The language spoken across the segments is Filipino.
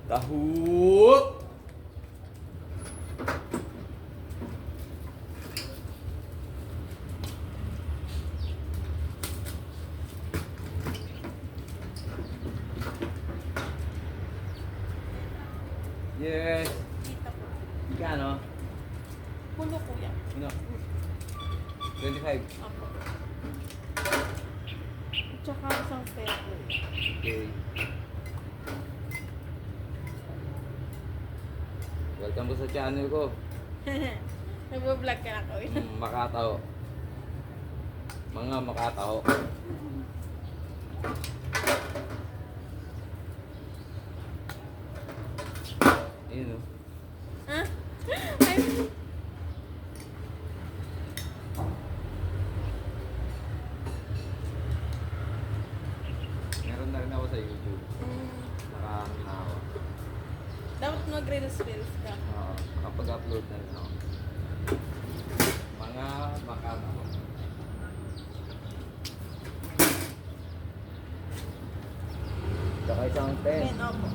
Tahut! Yes. Kita po. Kano? Puno kuya. Ano? 25. Apo. Tsaka isang peso. Okay. Welcome po sa channel ko. Nagbablog ka na kuya. Makataho. Mga makataho. Ayun o. Ha? Ay, Meron na rin ako sa YouTube. Nakakanawa. dapat mag-reels ka. Oo. Nakapag-upload na rin ako. Mga makataho. Saka isang pen. Pen, opo.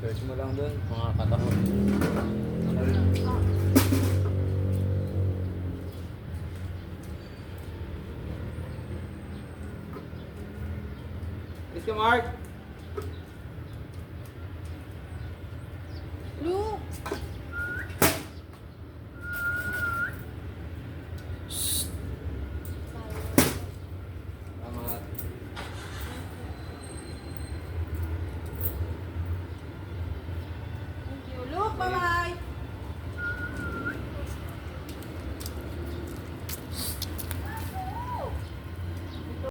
Search mo lang doon, mga kataho. Ano rin? Ah. Kiss ka, Mark!